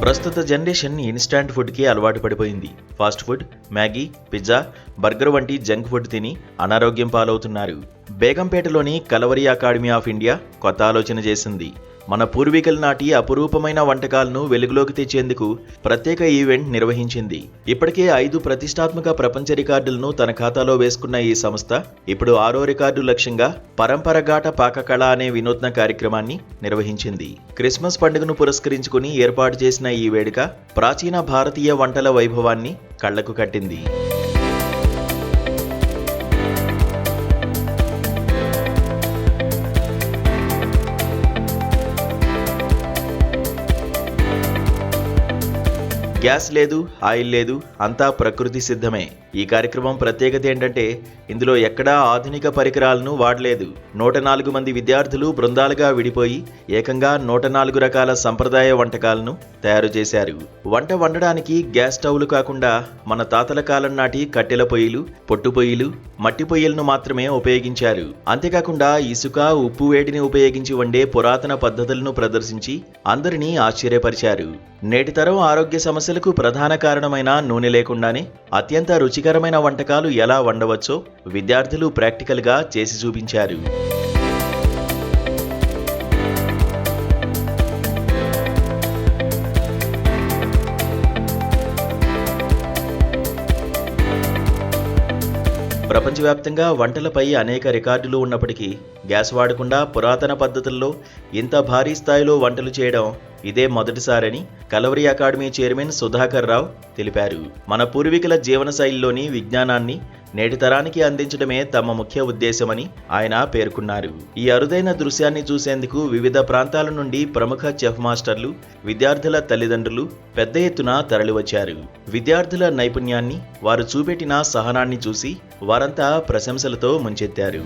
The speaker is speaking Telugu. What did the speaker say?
ప్రస్తుత జనరేషన్ ఇన్స్టాంట్ ఫుడ్కి అలవాటు పడిపోయింది. Fast food, Maggi, pizza, burger వంటి జంక్ ఫుడ్ తిని అనారోగ్యం పాలవుతున్నారు. బేగంపేటలోని కలవరి అకాడమీ ఆఫ్ ఇండియా కొత్త ఆలోచన చేసింది. మన పూర్వీకుల నాటి అపురూపమైన వంటకాలను వెలుగులోకి తెచ్చేందుకు ప్రత్యేక ఈవెంట్ నిర్వహించింది. ఇప్పటికే 5 ప్రతిష్టాత్మక ప్రపంచ రికార్డులను తన ఖాతాలో వేసుకున్న ఈ సంస్థ ఇప్పుడు 6వ రికార్డు లక్ష్యంగా పరంపరగాట పాకకళ అనే వినూత్న కార్యక్రమాన్ని నిర్వహించింది. క్రిస్మస్ పండుగను పురస్కరించుకుని ఏర్పాటు చేసిన ఈ వేడుక ప్రాచీన భారతీయ వంటల వైభవాన్ని కళ్లకు కట్టింది. గ్యాస్ లేదు, ఆయిల్ లేదు, అంతా ప్రకృతి సిద్ధమే. ఈ కార్యక్రమం ప్రత్యేకత ఏంటంటే ఇందులో ఎక్కడా ఆధునిక పరికరాలను వాడలేదు. 104 మంది విద్యార్థులు బృందాలుగా విడిపోయి ఏకంగా 104 రకాల సంప్రదాయ వంటకాలను తయారు చేశారు. వంట వండడానికి గ్యాస్ స్టవ్లు కాకుండా మన తాతల కాలం నాటి కట్టెల పొయ్యిలు, పొట్టు పొయ్యిలు, మట్టి పొయ్యిలను మాత్రమే ఉపయోగించారు. అంతేకాకుండా ఇసుక, ఉప్పు వేడిని ఉపయోగించి వండే పురాతన పద్ధతులను ప్రదర్శించి అందరినీ ఆశ్చర్యపరిచారు. నేటి తరం ఆరోగ్య సమస్యలకు ప్రధాన కారణమైన నూనె లేకుండానే అత్యంత రుచికరమైన వంటకాలు ఎలా వండవచ్చో విద్యార్థులు ప్రాక్టికల్గా చేసి చూపించారు. ప్రపంచవ్యాప్తంగా వంటలపై అనేక రికార్డులు ఉన్నప్పటికీ గ్యాస్ వాడకుండా పురాతన పద్ధతుల్లో ఇంత భారీ స్థాయిలో వంటలు చేయడం ఇదే మొదటిసారని కలవరి అకాడమీ చైర్మన్ సుధాకర్ రావు తెలిపారు. మన పూర్వీకుల జీవనశైలిలోని విజ్ఞానాన్ని నేటి తరానికి అందించడమే తమ ముఖ్య ఉద్దేశమని ఆయన పేర్కొన్నారు. ఈ అరుదైన దృశ్యాన్ని చూసేందుకు వివిధ ప్రాంతాల నుండి ప్రముఖ చెఫ్ మాస్టర్లు, విద్యార్థుల తల్లిదండ్రులు పెద్ద ఎత్తున తరలివచ్చారు. విద్యార్థుల నైపుణ్యాన్ని, వారు చూపెట్టిన సహనాన్ని చూసి వారంతా ప్రశంసలతో ముంచెత్తారు.